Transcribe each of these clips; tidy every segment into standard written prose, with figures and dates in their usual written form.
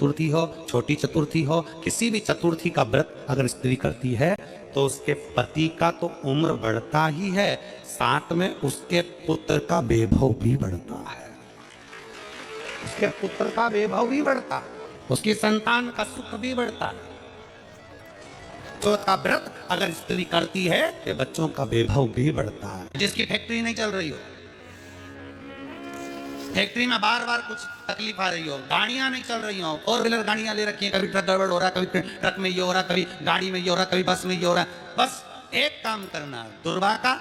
चतुर्थी हो, छोटी चतुर्थी हो, किसी भी चतुर्थी का व्रत अगर स्त्री करती है तो उसके पति का तो उम्र बढ़ता ही है, साथ में उसके पुत्र का वैभव भी बढ़ता है। उसके पुत्र का वैभव भी बढ़ता है, उसकी संतान का सुख भी बढ़ता है। तो का व्रत अगर स्त्री करती है तो बच्चों का वैभव भी बढ़ता है। जिसकी फैक्ट्री नहीं चल रही हो, फैक्ट्री में बार बार कुछ तकलीफ आ रही हो, गाड़ियां नहीं चल रही हो, फोर व्हीलर गाड़ियां ले रखी हैं, कभी ट्रक गड़बड़ हो रहा है, कभी ट्रक में ये हो रहा है, कभी गाड़ी में ये हो रहा है, कभी बस में ये हो रहा है। बस एक काम करना, दुर्वा का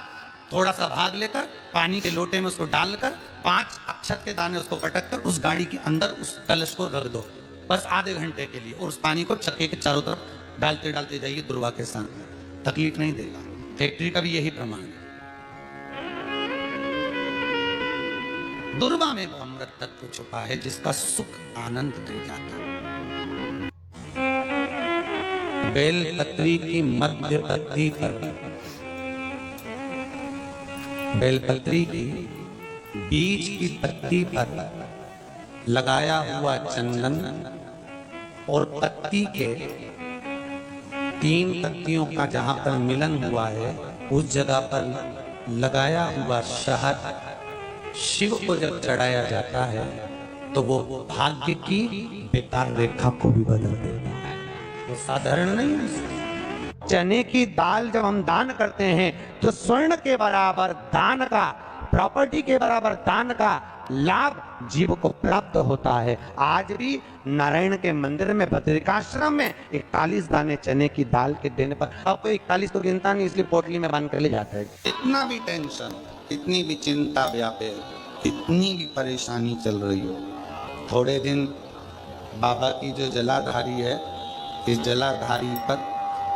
थोड़ा सा भाग लेकर पानी के लोटे में उसको डालकर 5 अक्षत के दाने उसको पटक कर उस गाड़ी के अंदर उस कलश को रख दो, बस आधे घंटे के लिए, और उस पानी को चक्के के चारों तरफ डालते डालते जाइए दुर्वा के साथ, तकलीफ नहीं देगा। फैक्ट्री का भी यही प्रमाण है। दुर्वा में वो अमृत तत्व छुपा है जिसका सुख आनंद दे जाता है। बेलपत्री की मध्य पत्ती पर, बेलपत्री की बीच की पत्ती पर लगाया हुआ चंदन और पत्ती के 3 पत्तियों का जहां पर मिलन हुआ है उस जगह पर लगाया हुआ शहद शिव को जब चढ़ाया जाता है तो वो भाग्य की बेकार रेखा को भी बदल देता है। वो साधारण नहीं है। चने की दाल जब हम दान करते हैं तो स्वर्ण के बराबर दान का, प्रॉपर्टी के बराबर दान का लाभ जीव को प्राप्त होता है। आज भी नारायण के मंदिर में बद्रिकाश्रम में 41 दाने चने की दाल के देने पर, अब कोई 41 तो गिनता नहीं इसलिए पोटली में बांध कर ले जाता है। इतना भी टेंशन, इतनी भी चिंता व्यापे, इतनी भी परेशानी चल रही हो, थोड़े दिन बाबा की जो जलाधारी है, इस जलाधारी पर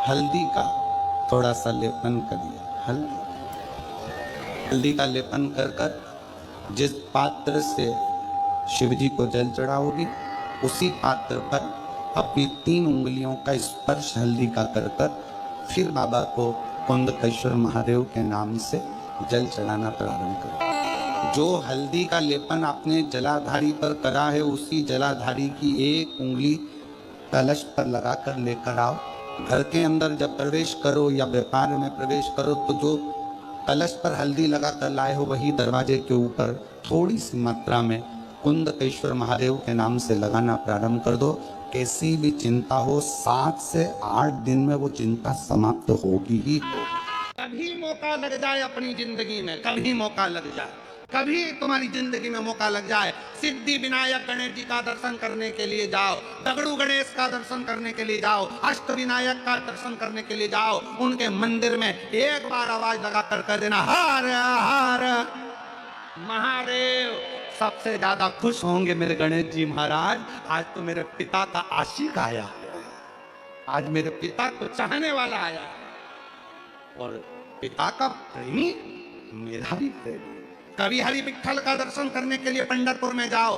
हल्दी का थोड़ा सा लेपन करिए। हल्दी का लेपन कर कर जिस पात्र से शिव जी को जल चढ़ाओगी उसी पात्र पर अपनी 3 उंगलियों का स्पर्श हल्दी का कर कर फिर बाबा को कुंदकेश्वर महादेव के नाम से जल चढ़ाना प्रारंभ करो। जो हल्दी का लेपन आपने जलाधारी पर करा है उसी जलाधारी की 1 उंगली कलश पर लगाकर लेकर आओ। घर के अंदर जब प्रवेश करो या व्यापार में प्रवेश करो तो जो कलश पर हल्दी लगाकर लाए हो वही दरवाजे के ऊपर थोड़ी सी मात्रा में कुंदकेश्वर महादेव के नाम से लगाना प्रारंभ कर दो। कैसी भी चिंता हो 7 से 8 दिन में वो चिंता समाप्त होगी ही। कभी मौका लग जाए अपनी जिंदगी में, कभी मौका लग जाए, कभी तुम्हारी जिंदगी में मौका लग जाए, सिद्धि विनायक गणेश जी का दर्शन करने के लिए जाओ, दगड़ू गणेश का दर्शन करने के लिए जाओ, अष्ट विनायक का दर्शन करने के लिए जाओ, उनके मंदिर में एक बार आवाज लगा कर कह देना हर हर महादेव। सबसे ज्यादा खुश होंगे मेरे गणेश जी महाराज, आज तो मेरे पिता का आशिक आया, आज मेरे पिता को चाहने वाला आया, और पिता का प्रेमी मेरा भी प्रेमी। कभी हरि विठ्ठल का दर्शन करने के लिए पंढरपुर में जाओ,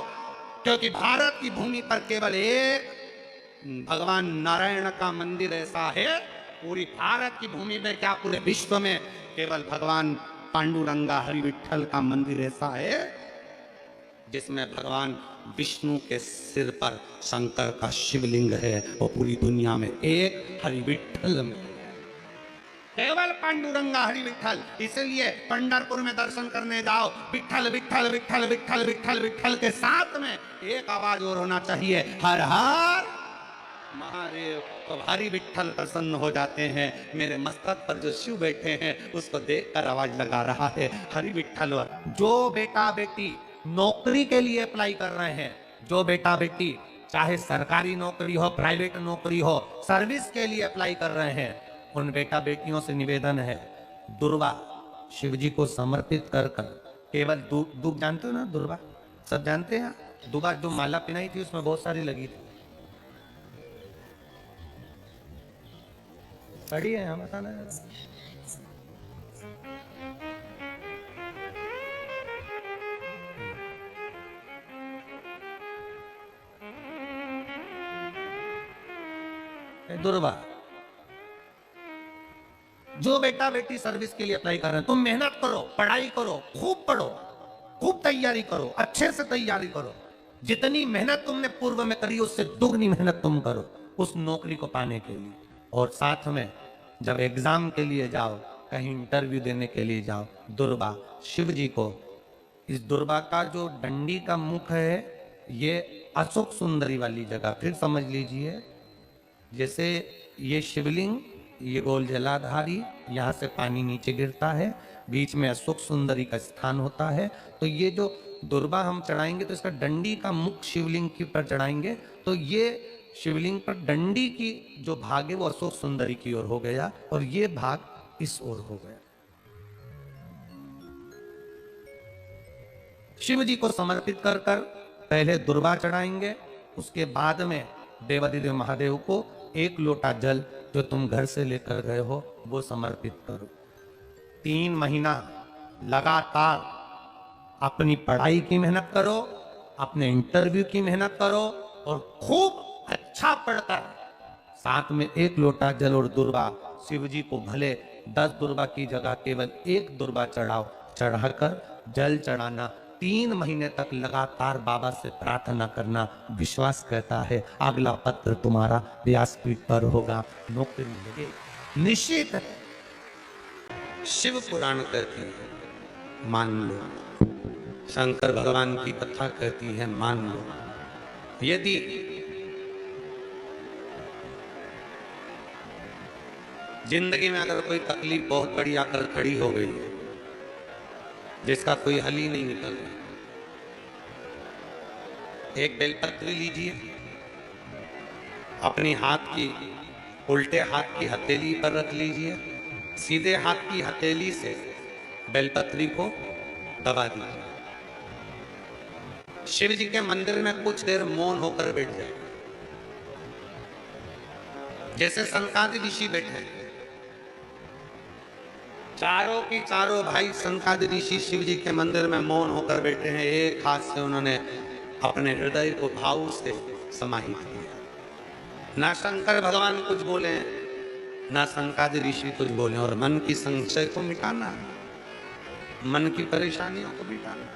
क्योंकि भारत की भूमि पर केवल एक भगवान नारायण का मंदिर ऐसा है, पूरी भारत की भूमि में क्या पूरे विश्व में केवल भगवान पांडुरंगा हरि विठ्ठल का मंदिर ऐसा है जिसमें भगवान विष्णु के सिर पर शंकर का शिवलिंग है, और पूरी दुनिया में एक हरि विठ्ठल में केवल पांडुरंगा हरि विठ्ठल। इसलिए पंढरपुर में दर्शन करने जाओ, विठ्ठल विठ्ठल विठ्ठल विठ्ठल विठ्ठल विठ्ठल के साथ में एक आवाज और होना चाहिए हर हर महादेव। तो हरि विठ्ठल प्रसन्न हो जाते हैं। मेरे मस्तक पर जो शिव बैठे हैं उसको देखकर आवाज लगा रहा है हरि विठ्ठल। जो बेटा बेटी नौकरी के लिए अप्लाई कर रहे हैं, जो बेटा बेटी चाहे सरकारी नौकरी हो, प्राइवेट नौकरी हो, सर्विस के लिए अप्लाई कर रहे हैं, उन बेटा बेटियों से निवेदन है, दुर्वा शिव जी को समर्पित कर कर केवल दूब जानते हो ना, दुर्वा सब जानते हैं। दुर्वा जो माला पिनाई थी उसमें बहुत सारी लगी थी, पढ़ी है हम बताना। दुर्वा जो बेटा बेटी सर्विस के लिए अप्लाई कर रहे हैं, तुम मेहनत करो, पढ़ाई करो, खूब पढ़ो, खूब तैयारी करो, अच्छे से तैयारी करो। जितनी मेहनत तुमने पूर्व में करी उससे दुगनी मेहनत तुम करो उस नौकरी को पाने के लिए। और साथ में जब एग्जाम के लिए जाओ, कहीं इंटरव्यू देने के लिए जाओ, दुर्वा शिव जी को, इस दुर्वा का जो डंडी का मुख है ये अशोक सुंदरी वाली जगह, फिर समझ लीजिए जैसे ये शिवलिंग, ये गोल जलाधारी, यहाँ से पानी नीचे गिरता है, बीच में अशोक सुंदरी का स्थान होता है। तो ये जो दुर्वा हम चढ़ाएंगे तो इसका डंडी का मुख शिवलिंग के ऊपर चढ़ाएंगे तो ये शिवलिंग पर डंडी की जो भाग है वो अशोक सुंदरी की ओर हो गया और ये भाग इस ओर हो गया। शिव जी को समर्पित कर कर पहले दुर्वा चढ़ाएंगे, उसके बाद में देवादिदेव महादेव को एक लोटा जल जो तुम घर से लेकर गए हो वो समर्पित करो। 3 महीना लगातार अपनी पढ़ाई की मेहनत करो, अपने इंटरव्यू की मेहनत करो और खूब अच्छा पढ़कर साथ में एक लोटा जल और दुर्वा, शिव जी को भले 10 दुर्वा की जगह केवल एक दुर्वा चढ़ाओ, चढ़ाकर जल चढ़ाना, 3 महीने तक लगातार बाबा से प्रार्थना करना। विश्वास कहता है अगला पत्र तुम्हारा व्यासपीठ पर होगा, नौकरी मिलेगी निश्चित है। शिव पुराण कहती है मान लो, शंकर भगवान की कथा कहती है मान लो। यदि जिंदगी में अगर कोई तकलीफ बहुत बड़ी आकर खड़ी हो गई है जिसका कोई हल ही नहीं निकल रहा, एक बेलपत्री लीजिए, अपनी हाथ की उल्टे हाथ की हथेली पर रख लीजिए, सीधे हाथ की हथेली से बेलपत्री को दबा दीजिए। शिव जी के मंदिर में कुछ देर मौन होकर बैठ जाए, जैसे सनकादि ऋषि बैठे, चारों की चारों भाई सनकादि ऋषि शिव जी के मंदिर में मौन होकर बैठे हैं। एक हाथ से उन्होंने अपने हृदय को भाव से समाहित किया। ना शंकर भगवान कुछ बोले, ना सनकादि ऋषि कुछ बोले, और मन की संशय को मिटाना, मन की परेशानियों को मिटाना।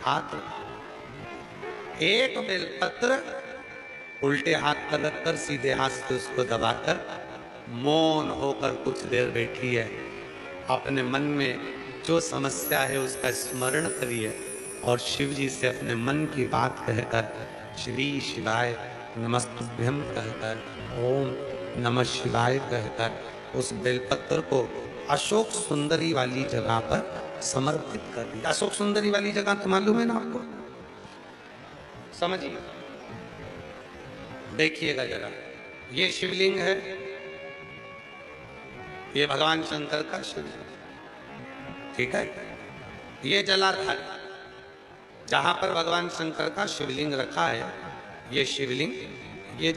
हाथ एक बेलपत्र उल्टे हाथ पर रखकर सीधे हाथ से उसको दबाकर मौन होकर कुछ देर बैठी है। अपने मन में जो समस्या है उसका स्मरण करिए और शिव जी से अपने मन की बात कहकर श्री शिवाय नमस्तुभ्यं कहकर, ओम नमः शिवाय कहकर उस बेलपत्र को अशोक सुंदरी वाली जगह पर समर्पित कर दिया। अशोक सुंदरी वाली जगह तो मालूम है ना आपको, समझिए, देखिएगा जरा। ये शिवलिंग है, ये भगवान शंकर का शिवलिंग, ठीक है। ये जलाधारी, जहां पर भगवान शंकर का शिवलिंग रखा है, ये शिवलिंग, ये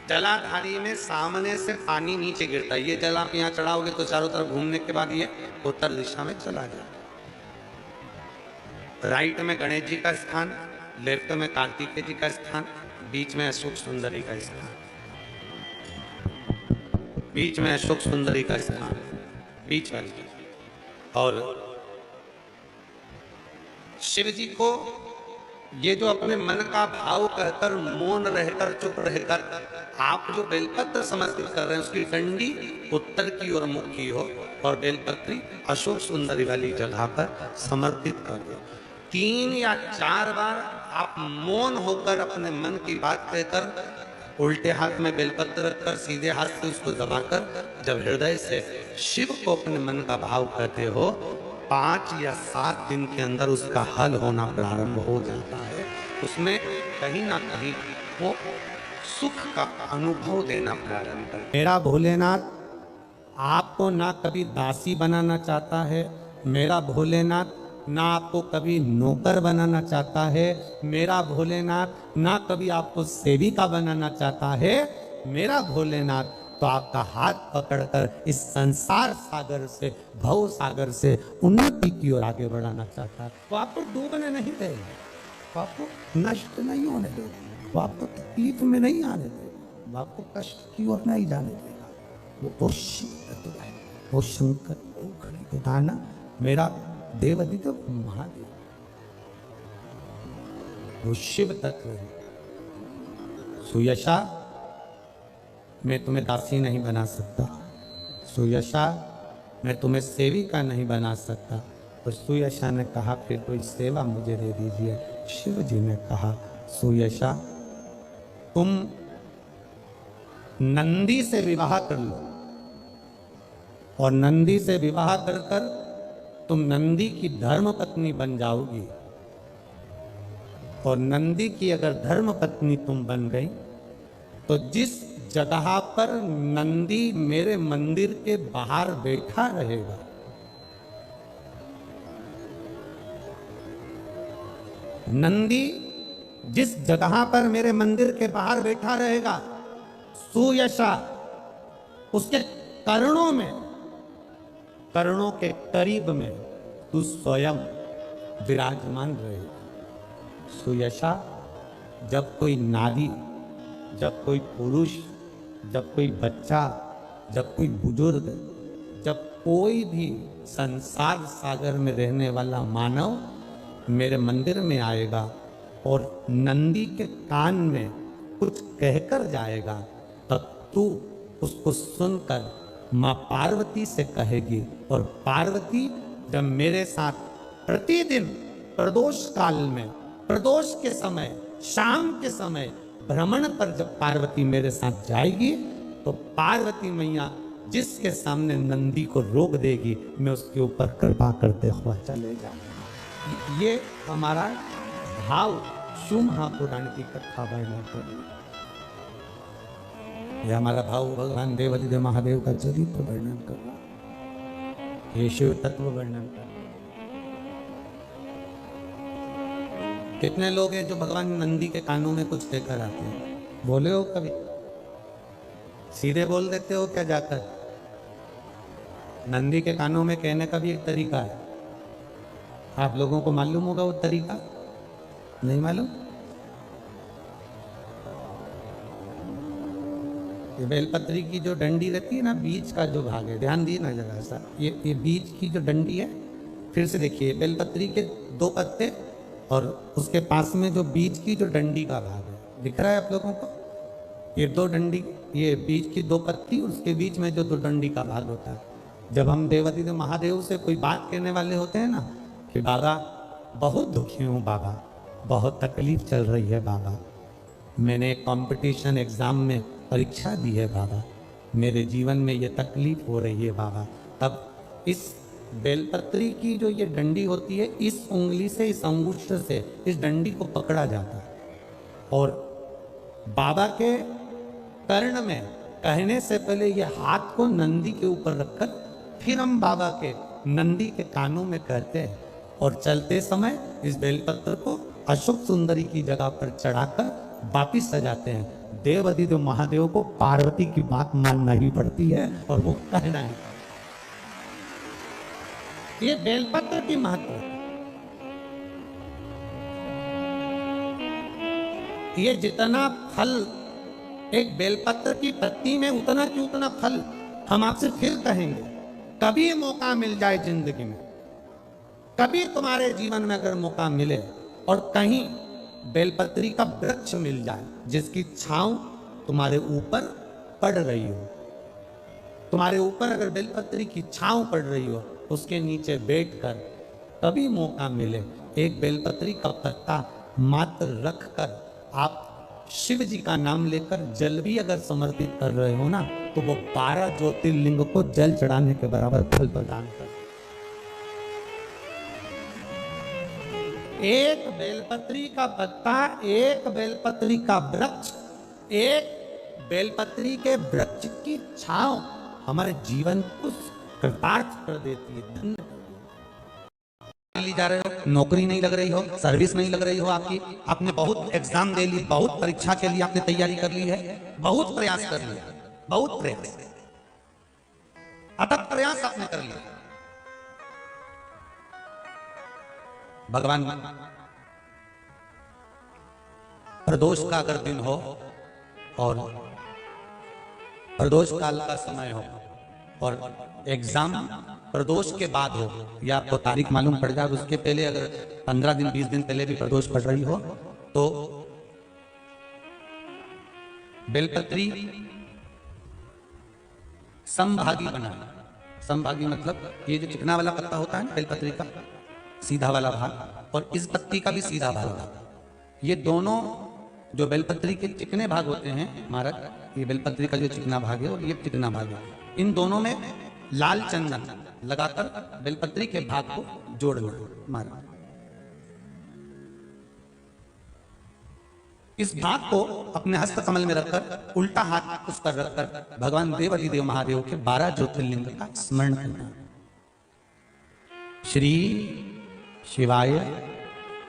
जलाधारी में सामने से पानी नीचे गिरता है। ये जल आप यहाँ चढ़ाओगे तो चारों तरफ घूमने के बाद ये उत्तर दिशा में चला जाए। राइट में गणेश जी का स्थान, लेफ्ट में कार्तिकेय जी का स्थान, बीच में अशोक सुंदरी का स्थान, बीच में अशोक सुंदरी का स्थान, बीच वाली। और शिव जी को ये जो अपने मन का भाव कहकर मौन रहकर चुप रहकर आप जो बेलपत्र समर्पित कर रहे हैं उसकी डंडी उत्तर की ओर मुखी हो और बेलपत्री अशोक सुंदरी वाली जगह पर समर्पित कर दो। 3 या 4 बार आप मौन होकर अपने मन की बात कहकर उल्टे हाथ में बेलपत्र रखकर सीधे हाथ से उसको दबाकर जब हृदय से शिव को अपने मन का भाव कहते हो, 5 या 7 दिन के अंदर उसका हल होना प्रारंभ हो जाता है। उसमें कहीं ना कहीं वो सुख का अनुभव देना प्रारंभ करता है। मेरा भोलेनाथ आपको ना कभी दासी बनाना चाहता है, मेरा भोलेनाथ ना आपको कभी नौकर बनाना चाहता है, मेरा भोलेनाथ ना कभी आपको सेविका बनाना चाहता है। मेरा भोलेनाथ तो आपका हाथ पकड़कर इस संसार सागर से, भव सागर से उन्नति की ओर आगे बढ़ाना चाहता है। वो आपको डूबने नहीं देगा, वो आपको नष्ट नहीं होने देगा, वो आपको तकलीफ में नहीं आने देगा, वो आपको कष्ट की ओर नहीं जाने देगा। वो शिव तत्व है, वो शंकर, वो गणेश, मेरा देवादिदेव महादेव। वो शिव तत्व है। सुयशा, मैं तुम्हें दासी नहीं बना सकता। सुयशा, मैं तुम्हें सेविका नहीं बना सकता। तो सुयशा ने कहा फिर कोई सेवा मुझे दे दीजिए। शिव जी ने कहा सुयशा, तुम नंदी से विवाह कर लो और नंदी से विवाह कर कर तुम नंदी की धर्म पत्नी बन जाओगी। और नंदी की अगर धर्म पत्नी तुम बन गई तो जिस जगह पर नंदी मेरे मंदिर के बाहर बैठा रहेगा, नंदी जिस जगह पर मेरे मंदिर के बाहर बैठा रहेगा, सुयशा उसके कर्णों में, कर्णों के करीब में तू स्वयं विराजमान रहेगा। सुयशा, जब कोई नारी, जब कोई पुरुष, जब कोई बच्चा, जब कोई बुजुर्ग, जब कोई भी संसार सागर में रहने वाला मानव मेरे मंदिर में आएगा और नंदी के कान में कुछ कहकर जाएगा, तब तू उसको सुनकर माँ पार्वती से कहेगी। और पार्वती जब मेरे साथ प्रतिदिन प्रदोष काल में, प्रदोष के समय, शाम के समय भ्रमण पर जब पार्वती मेरे साथ जाएगी तो पार्वती मैया जिसके सामने नंदी को रोक देगी, मैं उसके ऊपर कृपा करते हुए चले जाऊंगा। ये हमारा भाव शिव महापुराण की कथा वर्णन कर, ये हमारा भाव भगवान देवाधिदेव महादेव का चरित्र वर्णन कर, ये शिव तत्व वर्णन कर। कितने लोग हैं जो भगवान नंदी के कानों में कुछ कहकर आते हैं? बोले हो कभी? सीधे बोल देते हो क्या जाकर? नंदी के कानों में कहने का भी एक तरीका है। आप लोगों को मालूम होगा वो तरीका? नहीं मालूम? ये बेलपत्री की जो डंडी रहती है ना, बीच का जो भाग है, ध्यान दिए ना जरा सा, ये बीच की जो डंडी है, फिर से देखिए, बेलपत्री के 2 पत्ते और उसके पास में जो बीच की जो डंडी का भाग है, दिख रहा है आप लोगों को? ये 2 डंडी, ये बीच की 2 पत्ती, उसके बीच में जो 2 डंडी का भाग होता है। जब हम देवाधिदेव महादेव से कोई बात कहने वाले होते हैं ना कि बाबा बहुत दुखी हूँ, बाबा बहुत तकलीफ चल रही है, बाबा मैंने कंपटीशन एग्जाम में परीक्षा दी है, बाबा मेरे जीवन में ये तकलीफ हो रही है, बाबा, तब इस बेलपत्री की जो ये डंडी होती है, इस उंगली से, इस अंगुष्ठ से इस डंडी को पकड़ा जाता है और बाबा के कर्ण में कहने से पहले ये हाथ को नंदी के ऊपर रखकर फिर हम बाबा के नंदी के कानों में कहते हैं और चलते समय इस बेलपत्र को अशोक सुंदरी की जगह पर चढ़ाकर वापिस सजाते हैं। देवाधिदेव महादेव को पार्वती की बात मानना ही पड़ती है और वो कहना है। ये बेलपत्र की महत्व है। ये जितना फल एक बेलपत्र की पत्ती में, उतना की उतना फल। हम आपसे फिर कहेंगे, कभी मौका मिल जाए जिंदगी में, कभी तुम्हारे जीवन में अगर मौका मिले और कहीं बेलपत्री का वृक्ष मिल जाए जिसकी छांव तुम्हारे ऊपर पड़ रही हो, तुम्हारे ऊपर अगर बेलपत्री की छांव पड़ रही हो, उसके नीचे बैठकर कभी मौका मिले, एक बेलपत्री का पत्ता मात्र रखकर आप शिव जी का नाम लेकर जल भी अगर समर्पित कर रहे हो ना, तो वो 12 ज्योतिर्लिंग को जल चढ़ाने के बराबर फल प्रदान कर। एक बेलपत्री का पत्ता, एक बेलपत्री का वृक्ष, एक बेलपत्री के वृक्ष की छांव हमारे जीवन को कृतार्थ कर देती है। ली जा रहे हो, नौकरी नहीं लग रही हो, सर्विस नहीं लग रही हो आपकी, आपने बहुत एग्जाम दे ली, बहुत परीक्षा के लिए आपने तैयारी कर ली है, बहुत प्रयास कर लिया, बहुत प्रयास, अथक प्रयास आपने कर लिया। भगवान प्रदोष का अगर दिन हो और प्रदोष काल का समय हो और एग्जाम प्रदोष के बाद हो, या आपको तारीख मालूम पड़ जाए, उसके पहले अगर 15 दिन 20 दिन पहले भी प्रदोष पड़ रही हो, तो बेलपत्री समभागी बनाना। समभागी मतलब ये जो चिकना वाला पत्ता होता है ना बेलपत्री का, सीधा वाला भाग, और इस पत्ती का भी सीधा भाग होता है। ये दोनों जो बेलपत्री के चिकने भाग होते हैं महाराज, ये बेलपत्री का जो चिकना भाग है और ये चिकना भाग है, इन दोनों में लाल चंदन लगाकर बेलपत्री के भाग को जोड़ लो महाराज। इस भाग को अपने हस्त कमल में रखकर उल्टा हाथ उस पर रखकर भगवान देवाधिदेव महादेव के 12 ज्योतिर्लिंग का स्मरण करना। श्री शिवाय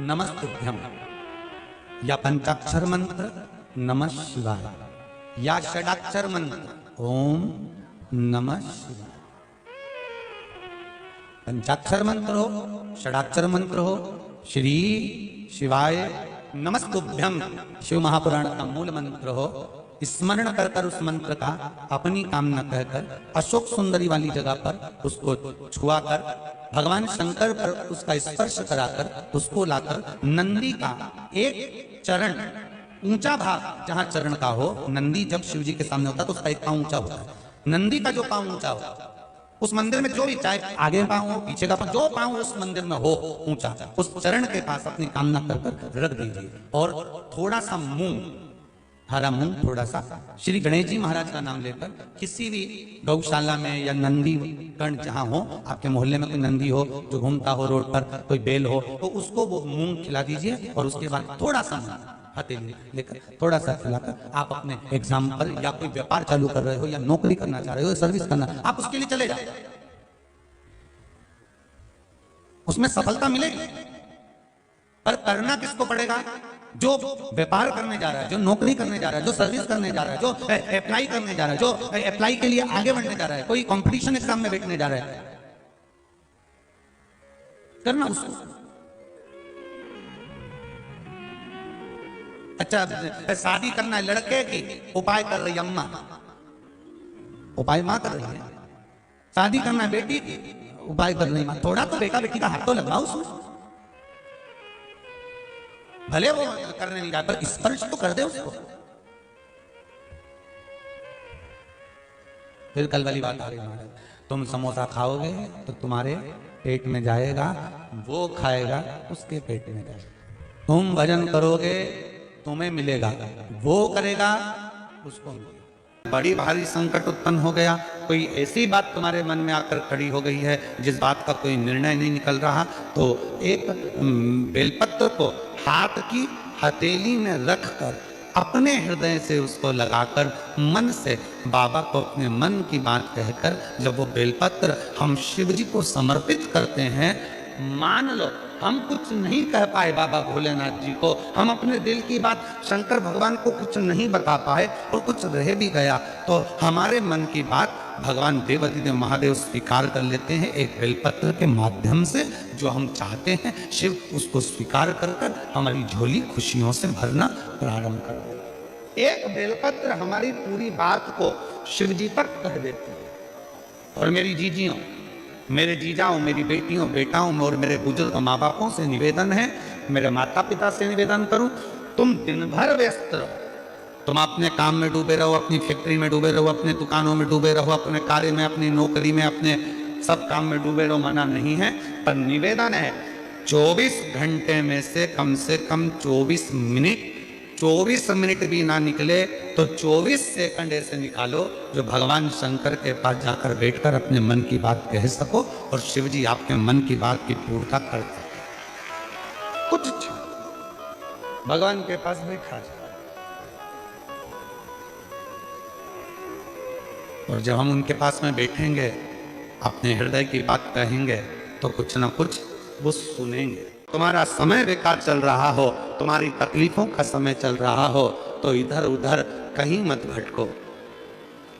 नमस्तुभ्यम, या पंचाक्षर मंत्र नमः शिवाय, या षडाक्षर मंत्र ओम नमः शिवाय। पंचाक्षर मंत्र हो, षडाक्षर मंत्र हो, श्री शिवाय नमस्तुभ्यम शिव महापुराण का मूल मंत्र हो, स्मरण कर कर उस मंत्र का अपनी कामना कहकर अशोक सुंदरी वाली जगह पर उसको छुआकर भगवान शंकर पर उसका स्पर्श कराकर उसको लाकर नंदी का एक चरण ऊंचा भाग जहां चरण का हो, नंदी जब शिव जी के सामने होता है तो उसका एक पांव ऊंचा होता है, नंदी का जो पांव ऊंचा होता है उस मंदिर में, जो भी चाहे आगे पांव हो पीछे का पांव, जो पांव उस मंदिर में हो ऊंचा, उस चरण के पास अपनी कामना कर कर रख दीजिए और थोड़ा सा मूंग, हरा मूंग थोड़ा सा, श्री गणेश जी महाराज का नाम लेकर किसी भी गौशाला में या नंदी गण जहां हो, आपके मोहल्ले में कोई नंदी हो जो घूमता हो रोड पर, कोई बेल हो, तो उसको वो मूंग खिला दीजिए और उसके बाद थोड़ा सा हथेली लेकर थोड़ा सा खिलाकर आप अपने एग्जाम पर या कोई व्यापार चालू कर रहे हो या नौकरी करना चाह रहे हो, सर्विस करना, आप उसके लिए चले जाओ, उसमें सफलता मिलेगी। पर करना किसको पड़ेगा? जो व्यापार करने जा रहा है, जो नौकरी करने जा रहा है, जो सर्विस करने जा रहा है, जो अप्लाई करने जा रहा है, जो अप्लाई के लिए आगे बढ़ने जा रहा है, कोई कंपटीशन एग्जाम में बैठने जा रहा है, करना उसको। अच्छा, शादी करना है लड़के की, उपाय कर रही अम्मा, उपाय माँ कर रही है। शादी करना है बेटी की, उपाय कर रही माँ। थोड़ा तो बेटा बेटी का हाथ तो लगाओ उसमें, भले वो करने नहीं जाता पर स्पर्श तो कर दे उसको। फिर कल वाली बात आ रही है, तुम समोसा खाओगे तो तुम्हारे पेट में जाएगा, वो खाएगा उसके पेट में जाएगा। तुम भजन करोगे तुम्हें मिलेगा, वो करेगा उसको मिलेगा। बड़ी भारी संकट उत्पन्न हो गया, कोई ऐसी बात तुम्हारे मन में आकर खड़ी हो गई है जिस बात का कोई निर्णय नहीं निकल रहा, तो एक बेलपत्र को हाथ की हथेली में रखकर अपने हृदय से उसको लगाकर मन से बाबा को अपने मन की बात कहकर जब वो बेलपत्र हम शिव जी को समर्पित करते हैं, मान लो हम कुछ नहीं कह पाए बाबा भोलेनाथ जी को, हम अपने दिल की बात शंकर भगवान को कुछ नहीं बता पाए और कुछ रह भी गया तो हमारे मन की बात भगवान देवाधिदेव महादेव स्वीकार कर लेते हैं एक बेलपत्र के माध्यम से। जो हम चाहते हैं शिव उसको स्वीकार कर कर हमारी झोली खुशियों से भरना प्रारंभ कर देते। एक बेलपत्र हमारी पूरी बात को शिव जी तक कह देते हैं। और मेरी जीजियों, मेरे जीजाओं, मेरी बेटियों बेटाओं और मेरे बुजुर्ग माँ बापों से निवेदन है, मेरे माता पिता से निवेदन करूं, तुम दिन भर व्यस्त रहो, तुम अपने काम में डूबे रहो, अपनी फैक्ट्री में डूबे रहो, अपने दुकानों में डूबे रहो, अपने कार्य में, अपनी नौकरी में, अपने सब काम में डूबे रहो, मना नहीं है, पर निवेदन है 24 घंटे में से कम 24 मिनट भी ना निकले तो 24 सेकंड ऐसे निकालो जो भगवान शंकर के पास जाकर बैठकर अपने मन की बात कह सको और शिव जी आपके मन की बात की पूर्णता कर सको। कुछ भगवान के पास बैठा जाए और जब हम उनके पास में बैठेंगे, अपने हृदय की बात कहेंगे तो कुछ ना कुछ वो सुनेंगे। तुम्हारा समय बेकार चल रहा हो, तुम्हारी तकलीफों का समय चल रहा हो, तो इधर उधर कहीं मत भटको,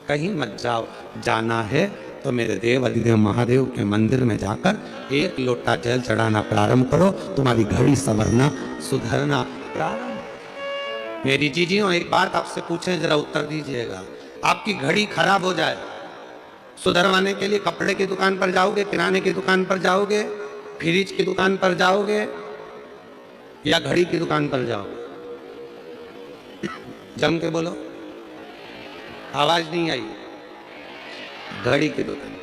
कहीं मत जाओ। जाना है तो मेरे देवाधिदेव महादेव के मंदिर में जाकर एक लोटा जल चढ़ाना प्रारंभ करो, तुम्हारी घड़ी संवरना सुधरना प्रारंभ। मेरी जीजियों, एक बात आपसे पूछें, जरा उत्तर दीजिएगा। आपकी घड़ी खराब हो जाए, सुधरवाने के लिए कपड़े की दुकान पर जाओगे, किराने की दुकान पर जाओगे, फ्रिज की दुकान पर जाओगे या घड़ी की दुकान पर जाओगे? जम के बोलो, आवाज नहीं आई। घड़ी की दुकान।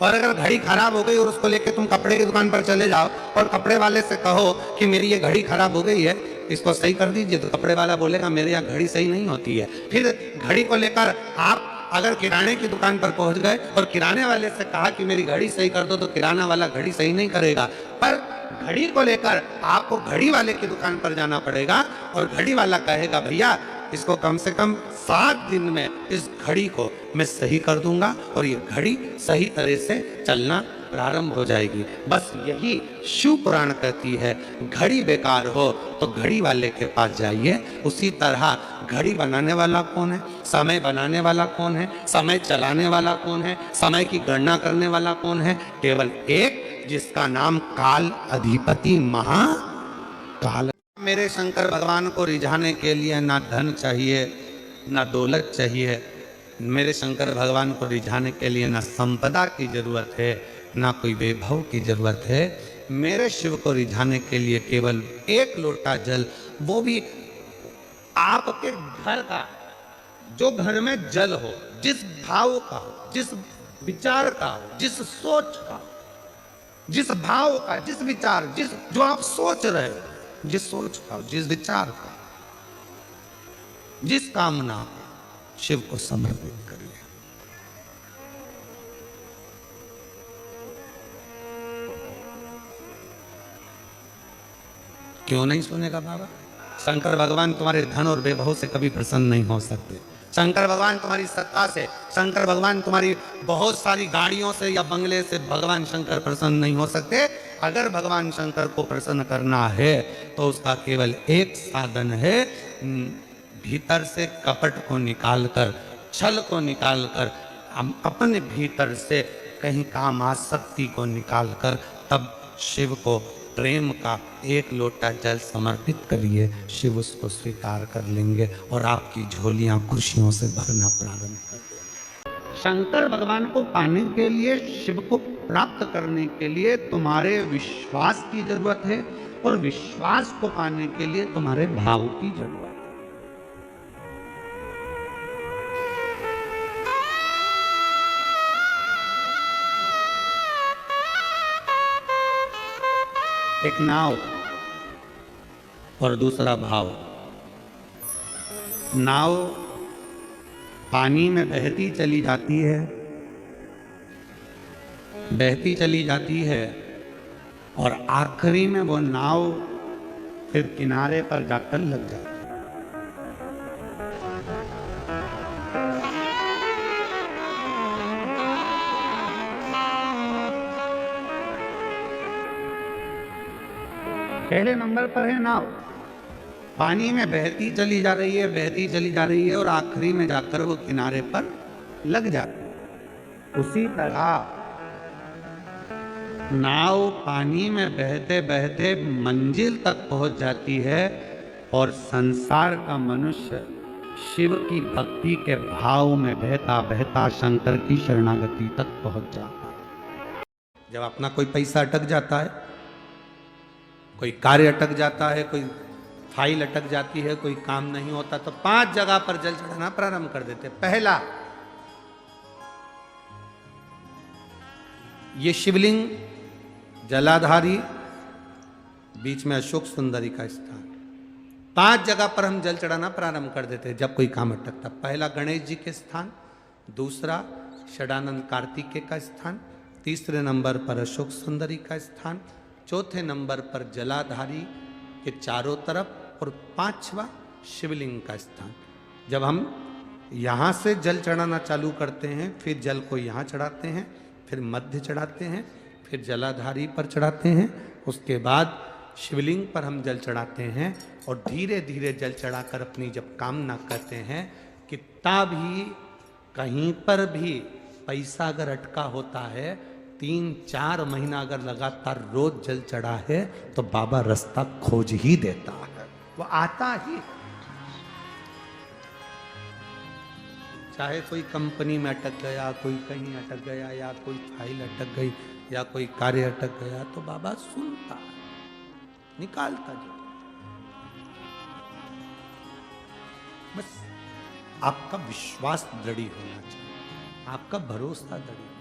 और अगर घड़ी खराब हो गई और उसको लेके तुम कपड़े की दुकान पर चले जाओ और कपड़े वाले से कहो कि मेरी ये घड़ी खराब हो गई है, इसको सही कर दीजिए, तो कपड़े वाला बोलेगा मेरे यहाँ घड़ी सही नहीं होती है। फिर घड़ी को लेकर आप अगर किराने की दुकान पर पहुंच गए और किराने वाले से कहा कि मेरी घड़ी सही कर दो, तो किराना वाला घड़ी सही नहीं करेगा। पर घड़ी को लेकर आपको घड़ी वाले की दुकान पर जाना पड़ेगा और घड़ी वाला कहेगा भैया इसको कम से कम 7 दिन में इस घड़ी को मैं सही कर दूंगा और ये घड़ी सही तरह से चलना प्रारंभ हो जाएगी। बस यही शिव पुराण कहती है, घड़ी बेकार हो तो घड़ी वाले के पास जाइए। उसी तरह घड़ी बनाने वाला कौन है, समय बनाने वाला कौन है, समय चलाने वाला कौन है, समय की गणना करने वाला कौन है? केवल एक, जिसका नाम काल अधिपति महाकाल। मेरे शंकर भगवान को रिझाने के लिए ना धन चाहिए, ना दौलत चाहिए। मेरे शंकर भगवान को रिझाने के लिए ना संपदा की जरूरत है, ना कोई वैभव की जरूरत है। मेरे शिव को रिझाने के लिए केवल एक लोटा जल, वो भी आपके घर का, जो घर में जल हो, जिस भाव का हो, जिस विचार का हो, जिस सोच का, जिस भाव का, जिस विचार, जिस जो आप सोच रहे हो, जिस सोच का, जिस विचार का, जिस कामना को शिव को समर्पित करिए। क्यों नहीं सुनेगा बाबा? शंकर भगवान तुम्हारे धन और वैभव से कभी प्रसन्न नहीं हो सकते। शंकर भगवान तुम्हारी सत्ता से, शंकर भगवान तुम्हारी बहुत सारी गाड़ियों से या बंगले से भगवान शंकर प्रसन्न नहीं हो सकते। अगर भगवान शंकर को प्रसन्न करना है तो उसका केवल एक साधन है, भीतर से कपट को निकालकर, छल को निकालकर, अपने भीतर से कहीं काम आसक्ति को निकालकर तब शिव को प्रेम का एक लोटा जल समर्पित करिए। शिव उसको स्वीकार कर लेंगे और आपकी झोलियां खुशियों से भरना प्रारंभ कर देंगे। शंकर भगवान को पाने के लिए, शिव को प्राप्त करने के लिए तुम्हारे विश्वास की जरूरत है और विश्वास को पाने के लिए तुम्हारे भाव की जरूरत है। एक नाव और दूसरा भाव। नाव पानी में बहती चली जाती है, बहती चली जाती है और आखिरी में वो नाव फिर किनारे पर जाकर लग जाती है। पहले नंबर पर है नाव, पानी में बहती चली जा रही है, बहती चली जा रही है और आखिरी में जाकर वो किनारे पर लग जाती है। उसी तरह नाव पानी में बहते बहते मंजिल तक पहुंच जाती है और संसार का मनुष्य शिव की भक्ति के भाव में बहता बहता शंकर की शरणागति तक पहुंच जाता है। जब अपना कोई पैसा अटक जाता है, कोई कार्य अटक जाता है, कोई फाइल अटक जाती है, कोई काम नहीं होता, तो 5 जगह पर जल चढ़ाना प्रारंभ कर देते। पहला, ये शिवलिंग जलाधारी, बीच में अशोक सुंदरी का स्थान, 5 जगह पर हम जल चढ़ाना प्रारंभ कर देते जब कोई काम अटकता। पहला गणेश जी के स्थान, दूसरा षडानंद कार्तिकेय का स्थान, तीसरे नंबर पर अशोक सुंदरी का स्थान, चौथे नंबर पर जलाधारी के चारों तरफ और 5वां शिवलिंग का स्थान। जब हम यहाँ से जल चढ़ाना चालू करते हैं, फिर जल को यहाँ चढ़ाते हैं, फिर मध्य चढ़ाते हैं, फिर जलाधारी पर चढ़ाते हैं, उसके बाद शिवलिंग पर हम जल चढ़ाते हैं और धीरे धीरे जल चढ़ाकर अपनी जब कामना करते हैं, कितना भी कहीं पर भी पैसा अगर अटका होता है, 3-4 महीना अगर लगातार रोज जल चढ़ा है तो बाबा रास्ता खोज ही देता है, वो आता ही। चाहे कोई कंपनी में अटक गया, कोई कहीं अटक गया, या कोई फाइल अटक गई, या कोई कार्य अटक गया, तो बाबा सुनता है, निकालता जाता। बस आपका विश्वास दृढ़ होना चाहिए, आपका भरोसा दृढ़।